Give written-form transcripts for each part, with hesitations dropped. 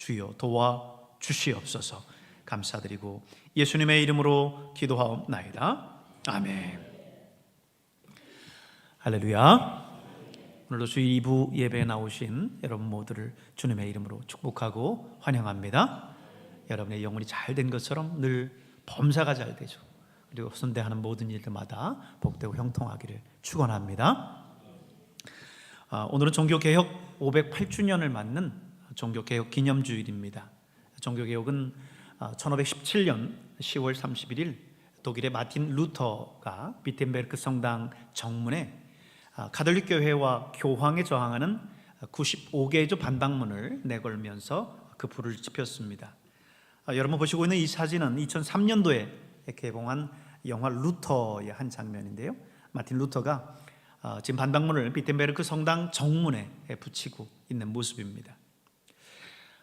주여 도와 주시옵소서. 감사드리고 예수님의 이름으로 기도하옵나이다. 아멘. 할렐루야. 오늘도 주의 2부 예배에 나오신 여러분 모두를 주님의 이름으로 축복하고 환영합니다. 여러분의 영혼이 잘 된 것처럼 늘 범사가 잘 되죠. 그리고 선대하는 모든 일들마다 복되고 형통하기를 축원합니다. 오늘은 종교개혁 508주년을 맞는 종교개혁 기념주일입니다. 종교개혁은 1517년 10월 31일 독일의 마틴 루터가 비텐베르크 성당 정문에 가톨릭 교회와 교황에 저항하는 95개의 반박문을 내걸면서 그 불을 지폈습니다. 여러분 보시고 있는 이 사진은 2003년도에 개봉한 영화 루터의 한 장면인데요. 마틴 루터가 지금 반박문을 비텐베르크 성당 정문에 붙이고 있는 모습입니다.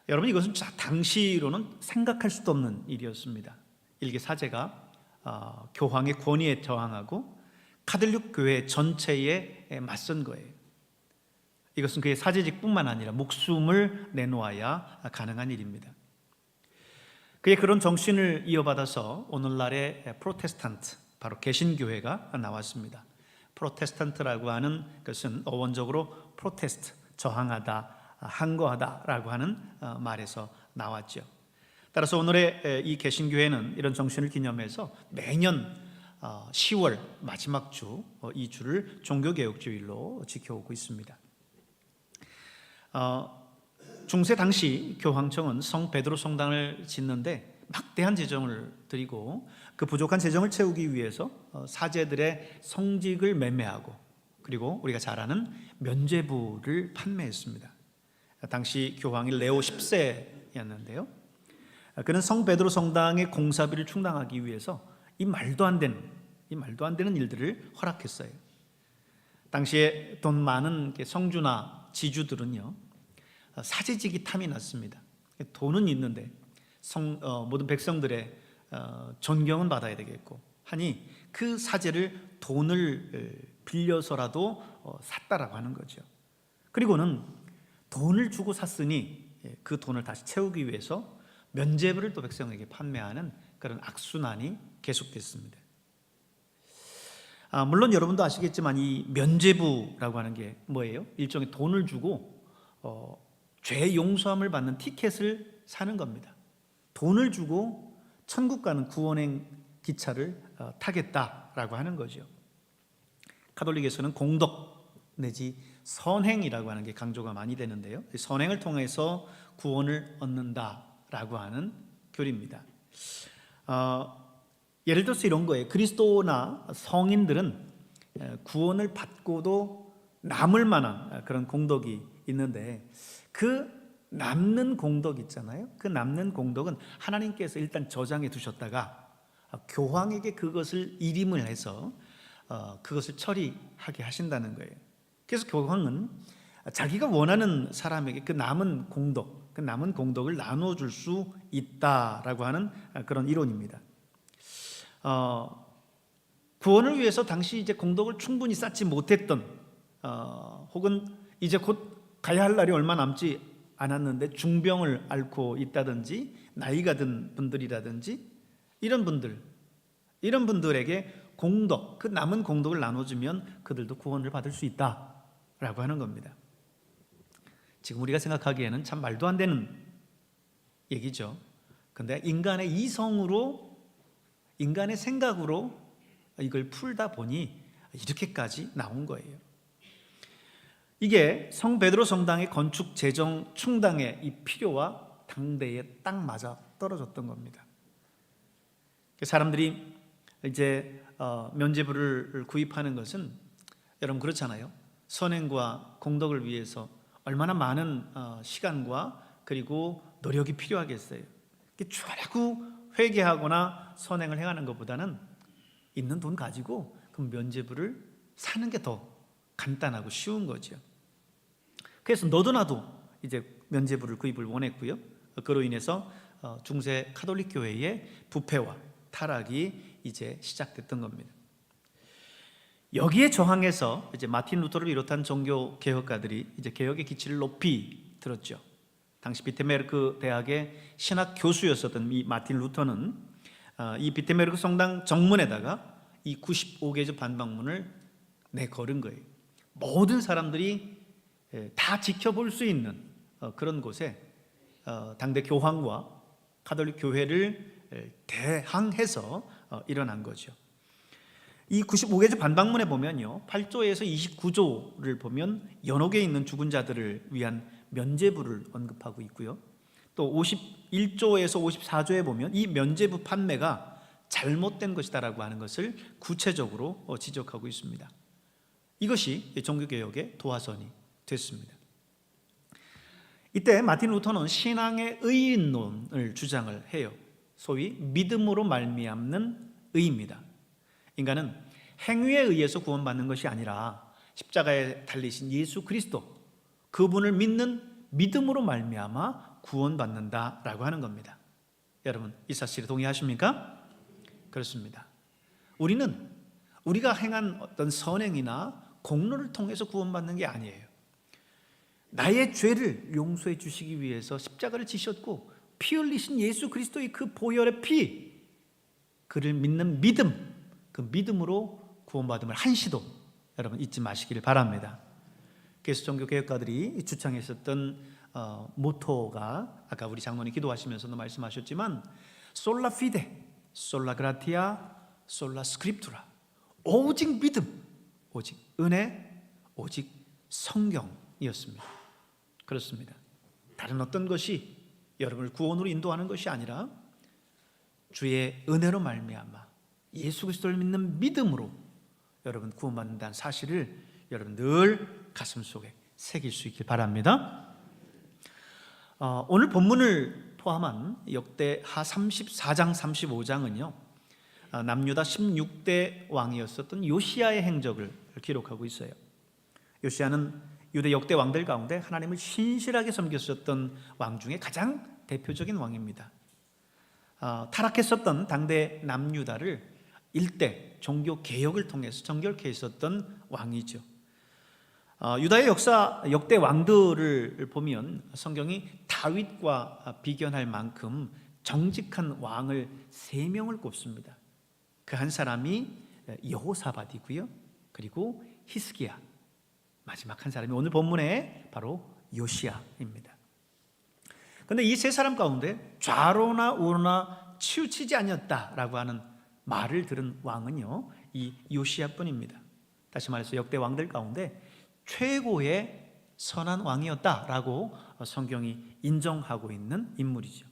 여러분, 이것은 당시로는 생각할 수도 없는 일이었습니다. 일개 사제가 교황의 권위에 저항하고 가톨릭 교회 전체에 맞선 거예요. 이것은 그의 사제직뿐만 아니라 목숨을 내놓아야 가능한 일입니다. 그의 그런 정신을 이어받아서 오늘날의 프로테스탄트, 바로 개신교회가 나왔습니다. 프로테스탄트라고 하는 것은 어원적으로 프로테스트, 저항하다, 항거하다라고 하는 말에서 나왔죠. 따라서 오늘의 이 개신교회는 이런 정신을 기념해서 매년 10월 마지막 주, 이 주를 종교개혁주일로 지켜오고 있습니다. 중세 당시 교황청은 성 베드로 성당을 짓는데 막대한 재정을 들이고 그 부족한 재정을 채우기 위해서 사제들의 성직을 매매하고 그리고 우리가 잘 아는 면죄부를 판매했습니다. 당시 교황이 레오 10세였는데요. 그는 성 베드로 성당의 공사비를 충당하기 위해서 이 말도 안 되는 일들을 허락했어요. 당시에 돈 많은 성주나 지주들은요, 사제직이 탐이 났습니다. 돈은 있는데 모든 백성들의 존경은 받아야 되겠고 하니 그 사제를 돈을 빌려서라도 샀다라고 하는 거죠. 그리고는 돈을 주고 샀으니 그 돈을 다시 채우기 위해서 면죄부를 또 백성에게 판매하는 그런 악순환이 계속됐습니다. 물론 여러분도 아시겠지만 이 면죄부라고 하는 게 뭐예요? 일종의 돈을 주고 죄 용서함을 받는 티켓을 사는 겁니다. 돈을 주고 천국 가는 구원행 기차를 타겠다라고 하는 거죠. 가톨릭에서는 공덕 내지 선행이라고 하는 게 강조가 많이 되는데요. 선행을 통해서 구원을 얻는다라고 하는 교리입니다. 예를 들어서 이런 거예요. 그리스도나 성인들은 구원을 받고도 남을 만한 그런 공덕이 있는데 그 남는 공덕 있잖아요. 그 남는 공덕은 하나님께서 일단 저장해 두셨다가 교황에게 그것을 일임을 해서 그것을 처리하게 하신다는 거예요. 그래서 교황은 자기가 원하는 사람에게 그 남은 공덕을 나눠줄 수 있다라고 하는 그런 이론입니다. 구원을 위해서 당시 이제 공덕을 충분히 쌓지 못했던 혹은 이제 곧 가야 할 날이 얼마 남지 않았는데 중병을 앓고 있다든지 나이가 든 분들이라든지 이런 분들에게 공덕, 그 남은 공덕을 나눠주면 그들도 구원을 받을 수 있다라고 하는 겁니다. 지금 우리가 생각하기에는 참 말도 안 되는 얘기죠. 근데 인간의 이성으로, 인간의 생각으로 이걸 풀다 보니 이렇게까지 나온 거예요. 이게 성 베드로 성당의 건축 재정 충당의 이 필요와 당대에 딱 맞아 떨어졌던 겁니다. 사람들이 이제 면죄부를 구입하는 것은 여러분 그렇잖아요. 선행과 공덕을 위해서 얼마나 많은 시간과 그리고 노력이 필요하겠어요. 주라고 회개하거나 선행을 행하는 것보다는 있는 돈 가지고 그 면죄부를 사는 게 더 간단하고 쉬운 거죠. 그래서 너도 나도 이제 면죄부를 구입을 원했고요. 그로 인해서 중세 가톨릭 교회의 부패와 타락이 이제 시작됐던 겁니다. 여기에 저항해서 이제 마틴 루터를 비롯한 종교 개혁가들이 이제 개혁의 기치를 높이 들었죠. 당시 비테메르크 대학의 신학 교수였었던 이 마틴 루터는 이 비테메르크 성당 정문에다가 이 95개조 반박문을 내걸은 거예요. 모든 사람들이 다 지켜볼 수 있는 그런 곳에 당대 교황과 가톨릭 교회를 대항해서 일어난 거죠. 이 95개조 반박문에 보면요, 8조에서 29조를 보면 연옥에 있는 죽은 자들을 위한 면죄부를 언급하고 있고요, 또 51조에서 54조에 보면 이 면죄부 판매가 잘못된 것이다라고 하는 것을 구체적으로 지적하고 있습니다. 이것이 종교개혁의 도화선이 됐습니다. 이때 마틴 루터는 신앙의 의인론을 주장을 해요. 소위 믿음으로 말미암는 의입니다. 인간은 행위에 의해서 구원받는 것이 아니라 십자가에 달리신 예수 그리스도, 그분을 믿는 믿음으로 말미암아 구원받는다라고 하는 겁니다. 여러분, 이 사실에 동의하십니까? 그렇습니다. 우리는 우리가 행한 어떤 선행이나 공로를 통해서 구원받는 게 아니에요. 나의 죄를 용서해 주시기 위해서 십자가를 지셨고 피 흘리신 예수 그리스도의 그 보혈의 피, 그를 믿는 믿음, 그 믿음으로 구원받음을 한시도 여러분 잊지 마시기를 바랍니다. 그래서 종교개혁가들이 주창했었던 모토가 아까 우리 장로님 기도하시면서도 말씀하셨지만 솔라 피데, 솔라 그라티아, 솔라 스크립투라, 오직 믿음, 오직 은혜, 오직 성경이었습니다. 그렇습니다. 다른 어떤 것이 여러분을 구원으로 인도하는 것이 아니라 주의 은혜로 말미암아 예수 그리스도를 믿는 믿음으로 여러분 구원받는다는 사실을 여러분 늘 가슴속에 새길 수 있길 바랍니다. 오늘 본문을 포함한 역대하 34장 35장은요 남유다 16대 왕이었었던 요시야의 행적을 기록하고 있어요. 요시야는 유대 역대 왕들 가운데 하나님을 신실하게 섬겼었던 왕 중에 가장 대표적인 왕입니다. 타락했었던 당대 남유다를 일대 종교 개혁을 통해서 정결케 했었던 왕이죠. 유다의 역사 역대 왕들을 보면 성경이 다윗과 비견할 만큼 정직한 왕을 3명을 꼽습니다. 그 한 사람이 여호사밧이고요, 그리고 히스기야, 마지막 한 사람이 오늘 본문에 바로 요시야입니다. 그런데 이 세 사람 가운데 좌로나 우로나 치우치지 아니었다라고 하는 말을 들은 왕은요 이 요시야뿐입니다. 다시 말해서 역대 왕들 가운데 최고의 선한 왕이었다라고 성경이 인정하고 있는 인물이죠.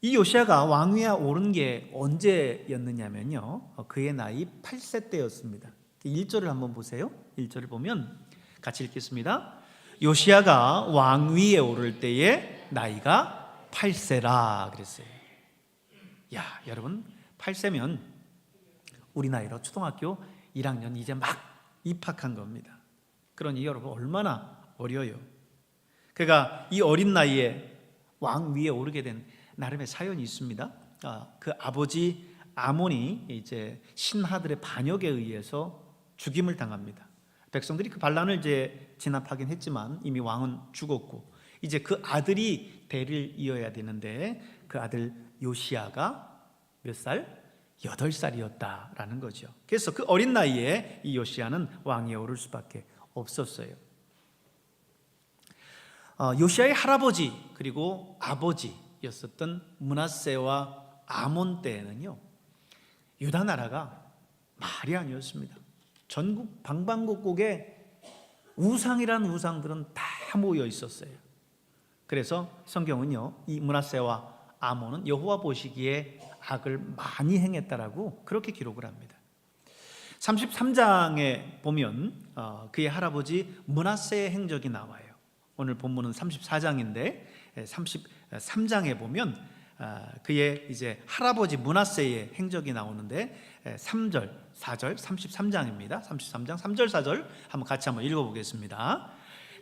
이 요시야가 왕위에 오른 게 언제였느냐면요 그의 나이 8세 때였습니다. 1절을 한번 보세요. 1절을 보면 같이 읽겠습니다. 요시야가 왕위에 오를 때에 나이가 8세라 그랬어요. 야, 여러분 8세면 우리 나이로 초등학교 1학년 이제 막 입학한 겁니다. 그러니 여러분 얼마나 어려요. 그가 이 어린 나이에 왕위에 오르게 된 나름의 사연이 있습니다. 그 아버지 아몬이 이제 신하들의 반역에 의해서 죽임을 당합니다. 백성들이 그 반란을 이제 진압하긴 했지만 이미 왕은 죽었고 이제 그 아들이 대를 이어야 되는데 그 아들 요시야가 몇 살? 8살이었다라는 거죠. 그래서 그 어린 나이에 이 요시야는 왕위에 오를 수밖에 없었어요. 요시야의 할아버지 그리고 아버지였었던 므낫세와 아몬 때에는요 유다 나라가 말이 아니었습니다. 전국 방방곡곡에 우상이란 우상들은 다 모여 있었어요. 그래서 성경은요 이 므낫세와 아몬은 여호와 보시기에 악을 많이 행했다라고 그렇게 기록을 합니다. 33장에 보면 그의 할아버지 므낫세의 행적이 나와요. 오늘 본문은 34장인데 33장에 보면 그의 이제 할아버지 므낫세의 행적이 나오는데 3절, 4절, 33장입니다. 33장 3절, 4절 같이 한번 읽어보겠습니다.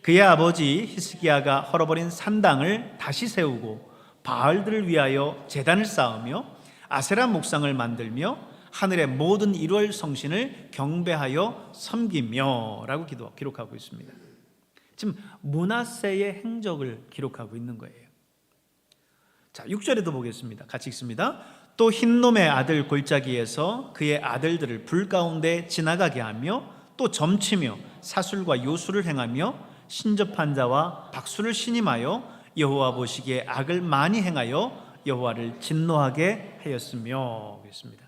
그의 아버지 히스기야가 헐어버린 산당을 다시 세우고 바알들을 위하여 제단을 쌓으며 아세라 목상을 만들며 하늘의 모든 1월 성신을 경배하여 섬기며 라고 기록하고 있습니다. 지금 므낫세의 행적을 기록하고 있는 거예요. 자, 6절에도 보겠습니다. 같이 읽습니다. 또 흰놈의 아들 골짜기에서 그의 아들들을 불 가운데 지나가게 하며 또 점치며 사술과 요술을 행하며 신접한 자와 박수를 신임하여 여호와 보시기에 악을 많이 행하여 여호와를 진노하게 하였으며. 그랬습니다.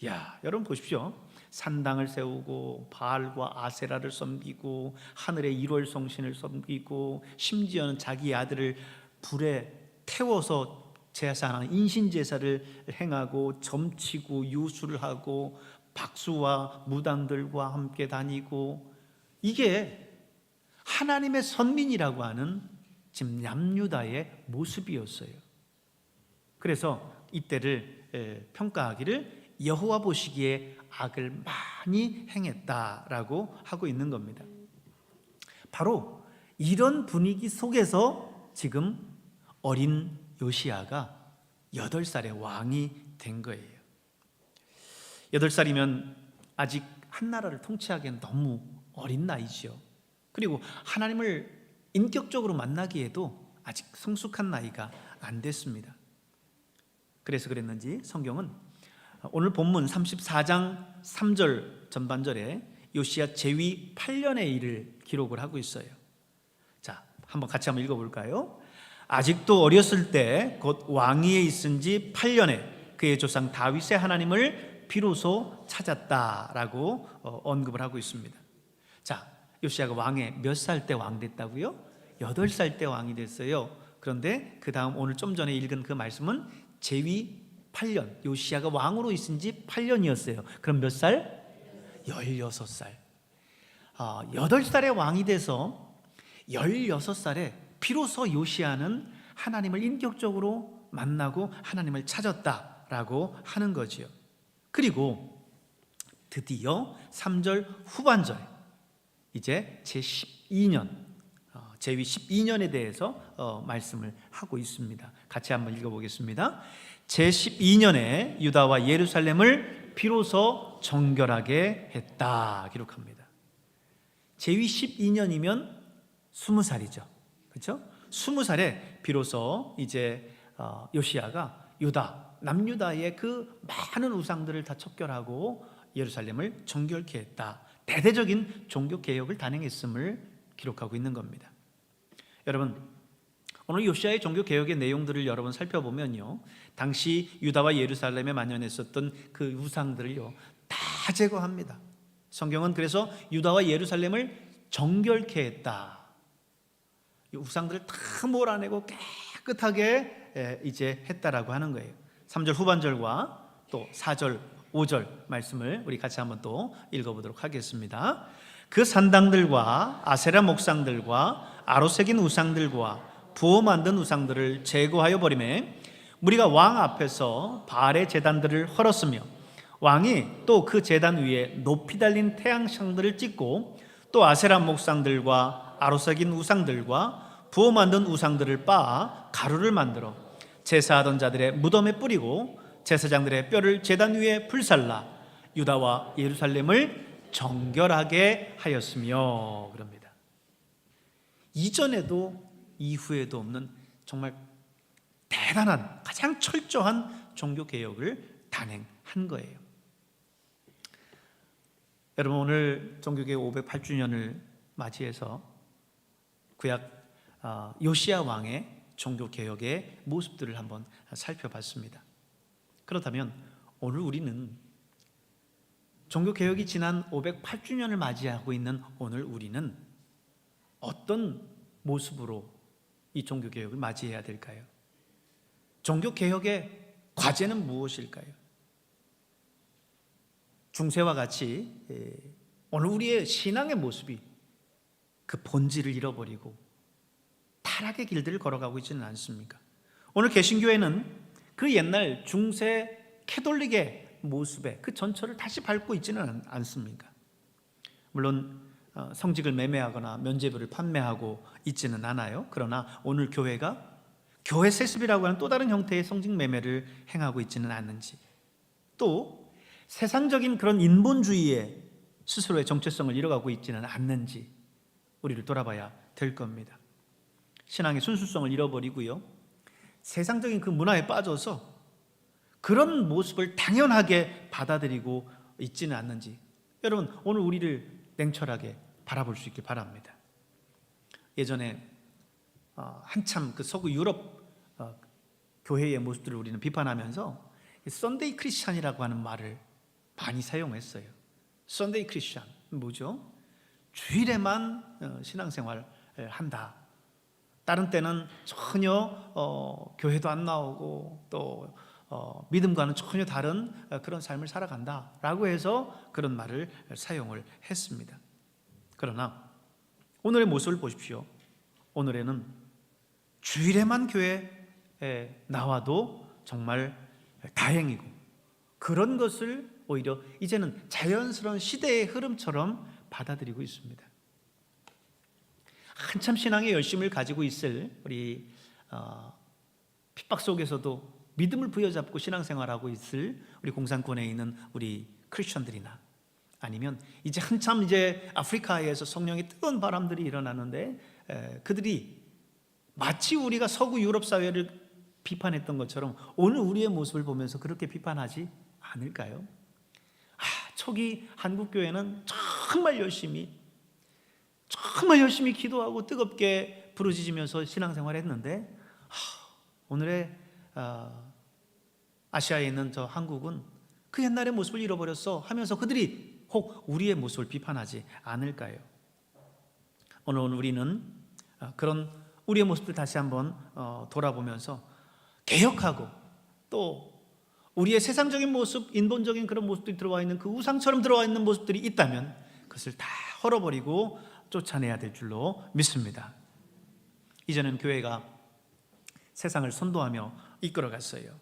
야, 여러분 보십시오. 산당을 세우고 바알과 아세라를 섬기고 하늘의 일월성신을 섬기고 심지어는 자기 아들을 불에 태워서 제사하는 인신제사를 행하고 점치고 유수를 하고 박수와 무당들과 함께 다니고, 이게 하나님의 선민이라고 하는 지금 남유다의 모습이었어요. 그래서 이때를 평가하기를 여호와 보시기에 악을 많이 행했다라고 하고 있는 겁니다. 바로 이런 분위기 속에서 지금 어린 요시야가 8살의 왕이 된 거예요. 8살이면 아직 한 나라를 통치하기엔 너무 어린 나이죠. 그리고 하나님을 인격적으로 만나기에도 아직 성숙한 나이가 안 됐습니다. 그래서 그랬는지 성경은 오늘 본문 34장 3절 전반절에 요시야 제위 8년의 일을 기록을 하고 있어요. 자, 한번 같이 한번 읽어볼까요? 아직도 어렸을 때 곧 왕위에 있은 지 8년에 그의 조상 다윗의 하나님을 비로소 찾았다라고 언급을 하고 있습니다. 자, 요시야가 왕에 몇 살 때 왕 됐다고요? 8살 때 왕이 됐어요. 그런데 그 다음 오늘 좀 전에 읽은 그 말씀은 제위 8년, 요시야가 왕으로 있은 지 8년이었어요. 그럼 몇 살? 16살. 8살에 왕이 돼서 16살에 비로소 요시야는 하나님을 인격적으로 만나고 하나님을 찾았다라고 하는 거지요. 그리고 드디어 3절 후반절, 이제 제12년, 제위 12년에 대해서 말씀을 하고 있습니다. 같이 한번 읽어보겠습니다. 제12년에 유다와 예루살렘을 비로소 정결하게 했다 기록합니다. 제위 12년이면 20살이죠. 그렇죠? 20살에 비로소 이제 요시야가 유다, 남유다의 그 많은 우상들을 다 척결하고 예루살렘을 정결케 했다. 대대적인 종교 개혁을 단행했음을 기록하고 있는 겁니다. 여러분, 오늘 요시야의 종교 개혁의 내용들을 여러분 살펴보면요, 당시 유다와 예루살렘에 만연했었던 그 우상들을요 다 제거합니다. 성경은 그래서 유다와 예루살렘을 정결케 했다. 이 우상들을 다 몰아내고 깨끗하게 이제 했다라고 하는 거예요. 3절 후반절과 또 4절 5절 말씀을 우리 같이 한번 또 읽어보도록 하겠습니다. 그 산당들과 아세라 목상들과 아로새긴 우상들과 부어 만든 우상들을 제거하여 버리매 무리가 왕 앞에서 바알의 제단들을 헐었으며 왕이 또 그 제단 위에 높이 달린 태양상들을 찍고 또 아세라 목상들과 아로새긴 우상들과 부어 만든 우상들을 빻아 가루를 만들어 제사하던 자들의 무덤에 뿌리고 제사장들의 뼈를 제단 위에 불살라 유다와 예루살렘을 정결하게 하였으며 그럽니다. 이전에도 이후에도 없는 정말 대단한 가장 철저한 종교개혁을 단행한 거예요. 여러분, 오늘 종교개혁 508주년을 맞이해서 구약 요시야 왕의 종교개혁의 모습들을 한번 살펴봤습니다. 그렇다면 오늘 우리는 종교개혁이 지난 508주년을 맞이하고 있는 오늘 우리는 어떤 모습으로 이 종교개혁을 맞이해야 될까요? 종교개혁의 과제는 무엇일까요? 중세와 같이 오늘 우리의 신앙의 모습이 그 본질을 잃어버리고 타락의 길들을 걸어가고 있지는 않습니까? 오늘 개신교회는 그 옛날 중세 캐톨릭의 모습에 그 전철을 다시 밟고 있지는 않습니까? 물론 성직을 매매하거나 면죄부를 판매하고 있지는 않아요. 그러나 오늘 교회가 교회 세습이라고 하는 또 다른 형태의 성직 매매를 행하고 있지는 않는지, 또 세상적인 그런 인본주의에 스스로의 정체성을 잃어가고 있지는 않는지, 우리를 돌아봐야 될 겁니다. 신앙의 순수성을 잃어버리고요, 세상적인 그 문화에 빠져서 그런 모습을 당연하게 받아들이고 있지는 않는지, 여러분 오늘 우리를 냉철하게 바라볼 수 있길 바랍니다. 예전에 한참 그 서구 유럽 교회의 모습들을 우리는 비판하면서 썬데이 크리스찬이라고 하는 말을 많이 사용했어요. 썬데이 크리스찬 뭐죠? 주일에만 신앙생활을 한다. 다른 때는 전혀 교회도 안 나오고 또 믿음과는 전혀 다른 그런 삶을 살아간다라고 해서 그런 말을 사용을 했습니다. 그러나 오늘의 모습을 보십시오. 오늘에는 주일에만 교회에 나와도 정말 다행이고, 그런 것을 오히려 이제는 자연스러운 시대의 흐름처럼 받아들이고 있습니다. 한참 신앙의 열심을 가지고 있을 우리 핍박 속에서도 믿음을 부여잡고 신앙생활하고 있을 우리 공산권에 있는 우리 크리스천들이나, 아니면 이제 한참 이제 아프리카에서 성령의 뜨거운 바람들이 일어나는데 그들이 마치 우리가 서구 유럽 사회를 비판했던 것처럼 오늘 우리의 모습을 보면서 그렇게 비판하지 않을까요? 초기 한국 교회는 정말 열심히 기도하고 뜨겁게 부르짖으면서 신앙생활했는데 오늘의 아시아에 있는 저 한국은 그 옛날의 모습을 잃어버렸어 하면서 그들이 혹 우리의 모습을 비판하지 않을까요? 오늘 우리는 그런 우리의 모습을 다시 한번 돌아보면서 개혁하고, 또 우리의 세상적인 모습, 인본적인 그런 모습들이 들어와 있는 그 우상처럼 들어와 있는 모습들이 있다면 그것을 다 헐어버리고 쫓아내야 될 줄로 믿습니다. 이제는 교회가 세상을 선도하며 이끌어갔어요.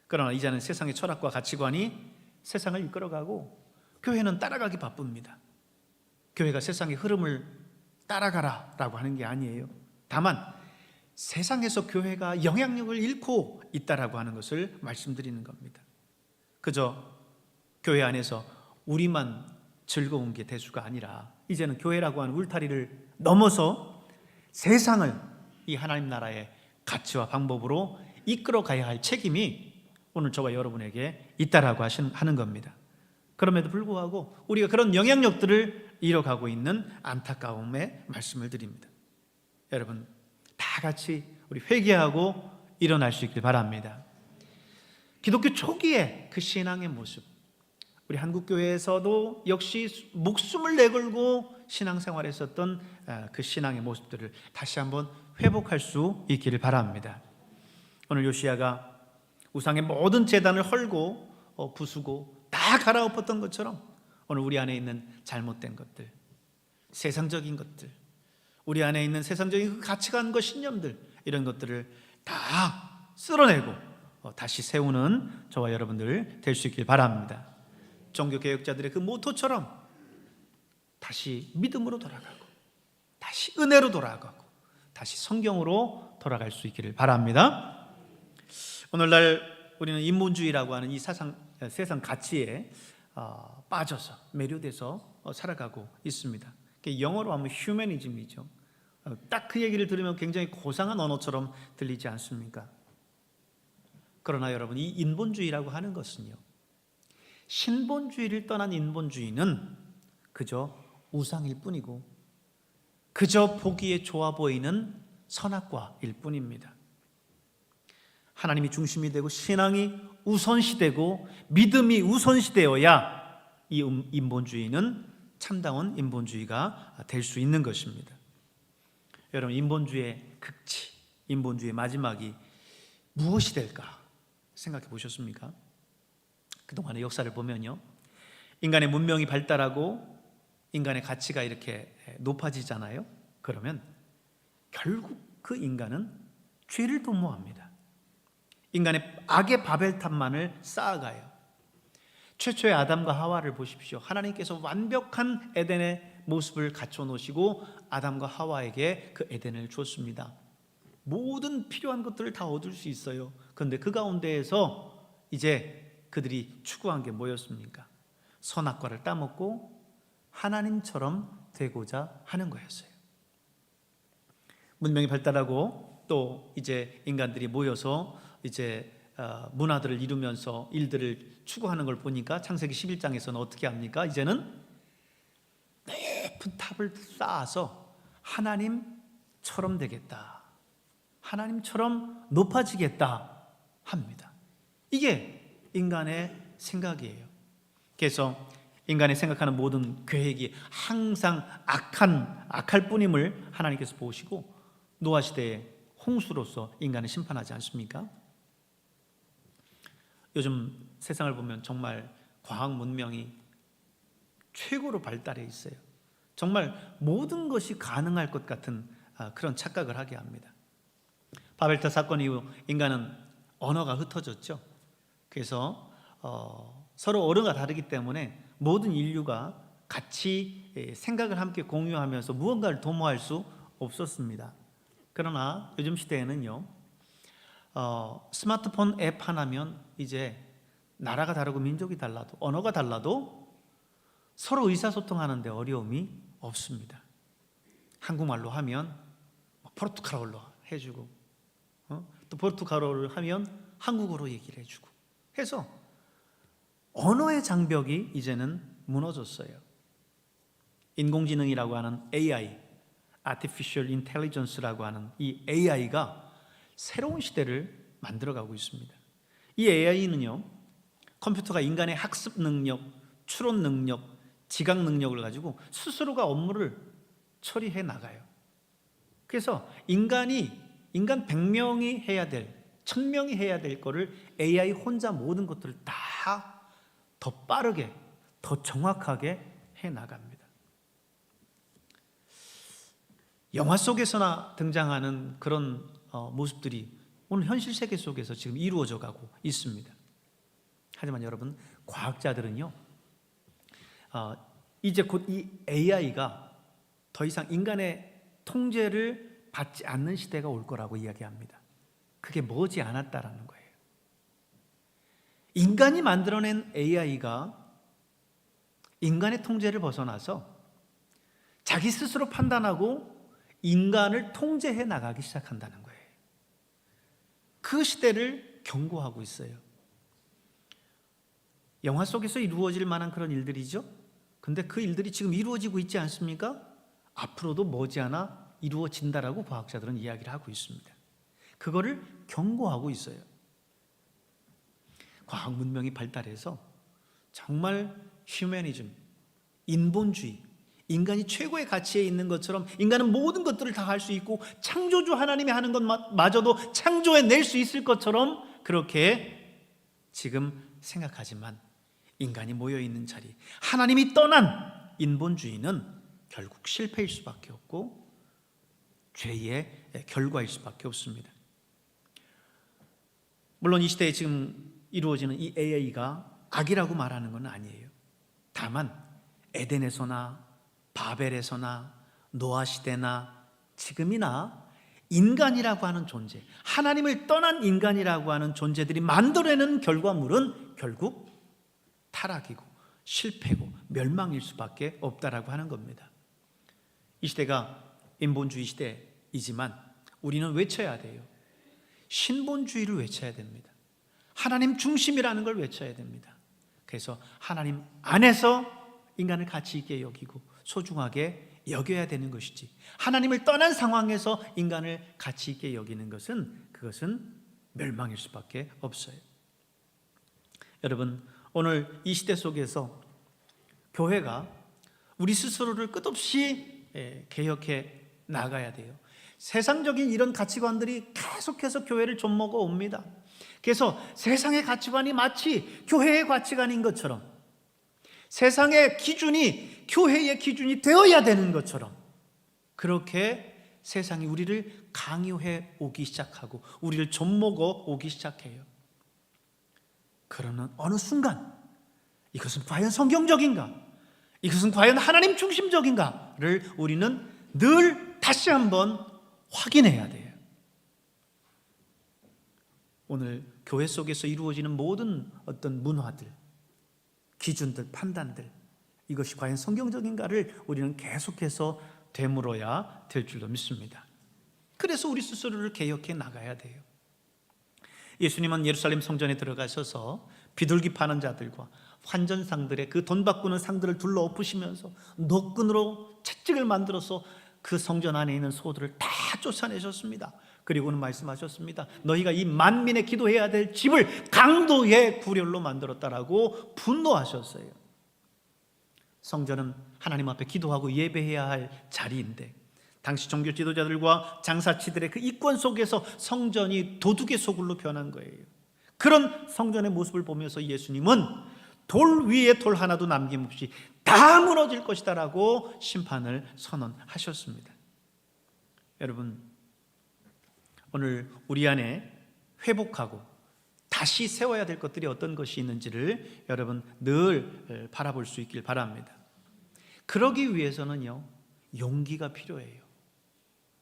그러나 이제는 세상의 철학과 가치관이 세상을 이끌어가고 교회는 따라가기 바쁩니다. 교회가 세상의 흐름을 따라가라라고 하는 게 아니에요. 다만 세상에서 교회가 영향력을 잃고 있다라고 하는 것을 말씀드리는 겁니다. 그저 교회 안에서 우리만 즐거운 게 대수가 아니라 이제는 교회라고 하는 울타리를 넘어서 세상을 이 하나님 나라의 가치와 방법으로 이끌어 가야 할 책임이 오늘 저와 여러분에게 있다라고 하는 겁니다. 그럼에도 불구하고 우리가 그런 영향력들을 잃어가고 있는 안타까움의 말씀을 드립니다. 여러분 다 같이 우리 회개하고 일어날 수 있길 바랍니다. 기독교 초기의 그 신앙의 모습, 우리 한국교회에서도 역시 목숨을 내걸고 신앙생활했었던 그 신앙의 모습들을 다시 한번 회복할 수 있기를 바랍니다. 오늘 요시야가 우상의 모든 제단을 헐고 부수고 다 갈아엎었던 것처럼 오늘 우리 안에 있는 잘못된 것들, 세상적인 것들, 우리 안에 있는 세상적인 그 가치관과 신념들, 이런 것들을 다 쓸어내고 다시 세우는 저와 여러분들 될 수 있길 바랍니다. 종교개혁자들의 그 모토처럼 다시 믿음으로 돌아가고, 다시 은혜로 돌아가고, 다시 성경으로 돌아갈 수 있기를 바랍니다. 오늘날 우리는 인본주의라고 하는 이 세상 가치에 빠져서 매료돼서 살아가고 있습니다. 영어로 하면 휴머니즘이죠. 딱 그 얘기를 들으면 굉장히 고상한 언어처럼 들리지 않습니까? 그러나 여러분, 이 인본주의라고 하는 것은요, 신본주의를 떠난 인본주의는 그저 우상일 뿐이고 그저 보기에 좋아 보이는 선악과일 뿐입니다. 하나님이 중심이 되고 신앙이 우선시되고 믿음이 우선시되어야 이 인본주의는 참다운 인본주의가 될 수 있는 것입니다. 여러분, 인본주의의 극치, 인본주의의 마지막이 무엇이 될까 생각해 보셨습니까? 그동안의 역사를 보면요, 인간의 문명이 발달하고 인간의 가치가 이렇게 높아지잖아요. 그러면 결국 그 인간은 죄를 도모합니다. 인간의 악의 바벨탑만을 쌓아가요. 최초의 아담과 하와를 보십시오. 하나님께서 완벽한 에덴의 모습을 갖춰 놓으시고 아담과 하와에게 그 에덴을 줬습니다. 모든 필요한 것들을 다 얻을 수 있어요. 그런데 그 가운데에서 이제 그들이 추구한 게 뭐였습니까? 선악과를 따먹고 하나님처럼 되고자 하는 거였어요. 문명이 발달하고 또 이제 인간들이 모여서 이제 문화들을 이루면서 일들을 추구하는 걸 보니까 창세기 11장에서는 어떻게 합니까? 이제는 높은 탑을 쌓아서 하나님처럼 되겠다, 하나님처럼 높아지겠다 합니다. 이게 인간의 생각이에요. 그래서 인간이 생각하는 모든 계획이 항상 악할 뿐임을 하나님께서 보시고 노아 시대의 홍수로서 인간을 심판하지 않습니까? 요즘 세상을 보면 정말 과학 문명이 최고로 발달해 있어요. 정말 모든 것이 가능할 것 같은 그런 착각을 하게 합니다. 바벨탑 사건 이후 인간은 언어가 흩어졌죠. 그래서 서로 언어가 다르기 때문에 모든 인류가 같이 생각을 함께 공유하면서 무언가를 도모할 수 없었습니다. 그러나 요즘 시대에는요, 스마트폰 앱 하나면 이제 나라가 다르고 민족이 달라도 언어가 달라도 서로 의사소통하는데 어려움이 없습니다. 한국말로 하면 포르투갈어로 해주고 또 포르투갈어를 하면 한국어로 얘기를 해주고 해서 언어의 장벽이 이제는 무너졌어요. 인공지능이라고 하는 AI, Artificial Intelligence라고 하는 이 AI가 새로운 시대를 만들어가고 있습니다. 이 AI는요, 컴퓨터가 인간의 학습 능력, 추론 능력, 지각 능력을 가지고 스스로가 업무를 처리해 나가요. 그래서 인간 100명이 해야 될, 1000명이 해야 될 거를 AI 혼자 모든 것들을 다 더 빠르게, 더 정확하게 해 나갑니다. 영화 속에서나 등장하는 그런 모습들이 오늘 현실 세계 속에서 지금 이루어져 가고 있습니다. 하지만 여러분, 과학자들은요, 이제 곧 이 AI가 더 이상 인간의 통제를 받지 않는 시대가 올 거라고 이야기합니다. 그게 머지 않았다라는 거예요. 인간이 만들어낸 AI가 인간의 통제를 벗어나서 자기 스스로 판단하고 인간을 통제해 나가기 시작한다는 거예요. 그 시대를 경고하고 있어요. 영화 속에서 이루어질 만한 그런 일들이죠. 근데 그 일들이 지금 이루어지고 있지 않습니까? 앞으로도 머지않아 이루어진다라고 과학자들은 이야기를 하고 있습니다. 그거를 경고하고 있어요. 과학 문명이 발달해서 정말 휴머니즘, 인본주의, 인간이 최고의 가치에 있는 것처럼 인간은 모든 것들을 다 할 수 있고 창조주 하나님이 하는 것마저도 창조해낼 수 있을 것처럼 그렇게 지금 생각하지만 인간이 모여있는 자리, 하나님이 떠난 인본주의는 결국 실패일 수밖에 없고 죄의 결과일 수밖에 없습니다. 물론 이 시대에 지금 이루어지는 이 AI가 악이라고 말하는 건 아니에요. 다만 에덴에서나 바벨에서나 노아 시대나 지금이나 인간이라고 하는 존재, 하나님을 떠난 인간이라고 하는 존재들이 만들어내는 결과물은 결국 타락이고 실패고 멸망일 수밖에 없다라고 하는 겁니다. 이 시대가 인본주의 시대이지만 우리는 외쳐야 돼요. 신본주의를 외쳐야 됩니다. 하나님 중심이라는 걸 외쳐야 됩니다. 그래서 하나님 안에서 인간을 가치 있게 여기고 소중하게 여겨야 되는 것이지, 하나님을 떠난 상황에서 인간을 가치 있게 여기는 그것은 멸망일 수밖에 없어요. 여러분, 오늘 이 시대 속에서 교회가 우리 스스로를 끝없이 개혁해 나가야 돼요. 세상적인 이런 가치관들이 계속해서 교회를 좀먹어 옵니다. 그래서 세상의 가치관이 마치 교회의 가치관인 것처럼, 세상의 기준이 교회의 기준이 되어야 되는 것처럼 그렇게 세상이 우리를 강요해 오기 시작하고 우리를 좀먹어 오기 시작해요. 그러는 어느 순간 이것은 과연 성경적인가? 이것은 과연 하나님 중심적인가를 우리는 늘 다시 한번 확인해야 돼요. 오늘 교회 속에서 이루어지는 모든 어떤 문화들, 기준들, 판단들, 이것이 과연 성경적인가를 우리는 계속해서 되물어야 될 줄로 믿습니다. 그래서 우리 스스로를 개혁해 나가야 돼요. 예수님은 예루살렘 성전에 들어가셔서 비둘기 파는 자들과 환전상들의 그 돈 바꾸는 상들을 둘러 엎으시면서 노끈으로 채찍을 만들어서 그 성전 안에 있는 소들을 다 쫓아내셨습니다. 그리고는 말씀하셨습니다. 너희가 이 만민의 기도해야 될 집을 강도의 구렬로 만들었다라고 분노하셨어요. 성전은 하나님 앞에 기도하고 예배해야 할 자리인데 당시 종교 지도자들과 장사치들의 그 이권 속에서 성전이 도둑의 소굴로 변한 거예요. 그런 성전의 모습을 보면서 예수님은 돌 위에 돌 하나도 남김없이 다 무너질 것이다 라고 심판을 선언하셨습니다. 여러분, 오늘 우리 안에 회복하고 다시 세워야 될 것들이 어떤 것이 있는지를 여러분 늘 바라볼 수 있길 바랍니다. 그러기 위해서는요, 용기가 필요해요.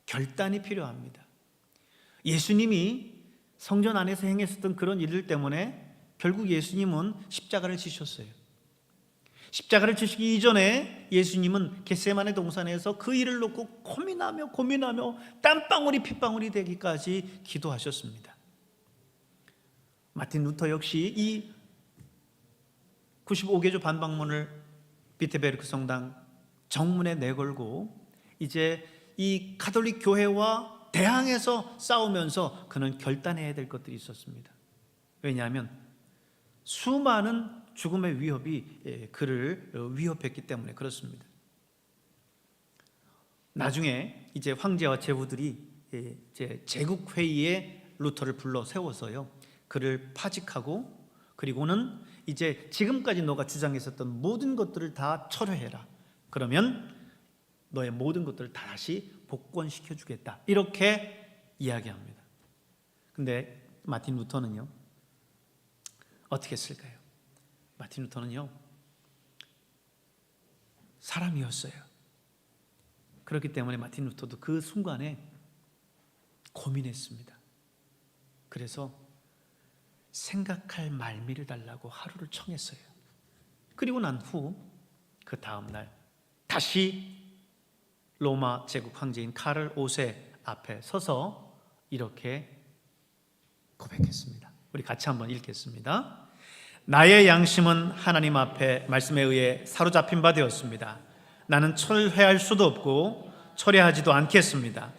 결단이 필요합니다. 예수님이 성전 안에서 행했었던 그런 일들 때문에 결국 예수님은 십자가를 지셨어요. 십자가를 지시기 이전에 예수님은 겟세마네 동산에서 그 일을 놓고 고민하며 땀방울이 핏방울이 되기까지 기도하셨습니다. 마틴 루터 역시 이 95개조 반박문을 비테베르크 성당 정문에 내걸고 이제 이 가톨릭 교회와 대항해서 싸우면서 그는 결단해야 될 것들이 있었습니다. 왜냐하면 수많은 죽음의 위협이 그를 위협했기 때문에 그렇습니다. 나중에 이제 황제와 제후들이 이제 제국회의에 루터를 불러 세워서요, 그를 파직하고 그리고는 이제 지금까지 너가 주장했었던 모든 것들을 다 철회해라. 그러면 너의 모든 것들을 다시 복권시켜 주겠다. 이렇게 이야기합니다. 근데 마틴 루터는요, 어떻게 했을까요? 마틴 루터는요, 사람이었어요. 그렇기 때문에 마틴 루터도 그 순간에 고민했습니다. 그래서 생각할 말미를 달라고 하루를 청했어요. 그리고 난 후 그 다음 날 다시 로마 제국 황제인 카를 5세 앞에 서서 이렇게 고백했습니다. 우리 같이 한번 읽겠습니다. 나의 양심은 하나님 앞에 말씀에 의해 사로잡힌 바 되었습니다. 나는 철회할 수도 없고 철회하지도 않겠습니다.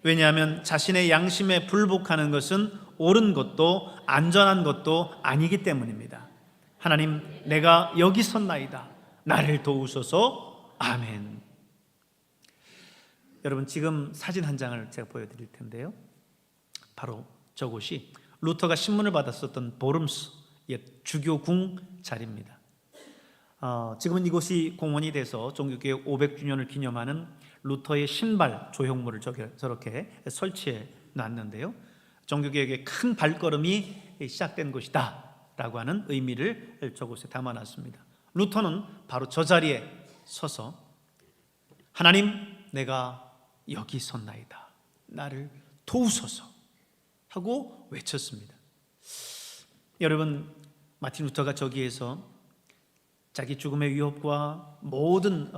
왜냐하면 자신의 양심에 불복하는 것은 옳은 것도 안전한 것도 아니기 때문입니다. 하나님, 내가 여기 섰나이다. 나를 도우소서. 아멘. 여러분, 지금 사진 한 장을 제가 보여드릴 텐데요, 바로 저곳이 루터가 신문을 받았었던 보름스 옛 주교궁 자리입니다. 지금은 이곳이 공원이 돼서 종교개혁 500주년을 기념하는 루터의 신발 조형물을 저렇게 설치해 놨는데요, 종교개혁의 큰 발걸음이 시작된 곳이다 라고 하는 의미를 저곳에 담아놨습니다. 루터는 바로 저 자리에 서서 하나님, 내가 여기 섰나이다. 나를 도우소서 하고 외쳤습니다. 여러분, 마틴 루터가 저기에서 자기 죽음의 위협과 모든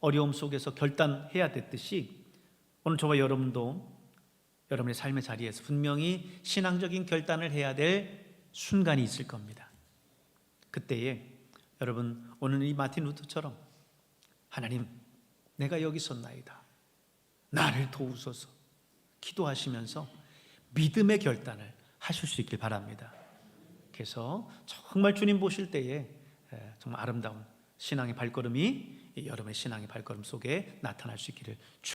어려움 속에서 결단해야 됐듯이 오늘 저와 여러분도 여러분의 삶의 자리에서 분명히 신앙적인 결단을 해야 될 순간이 있을 겁니다. 그때에 여러분, 오늘 이 마틴 루터처럼 하나님, 내가 여기 섰나이다. 나를 도우소서 기도하시면서 믿음의 결단을 하실 수 있길 바랍니다. 그래서 정말 주님 보실 때에 정말 아름다운 신앙의 발걸음이 여러분의 신앙의 발걸음 속에 나타날 수 있기를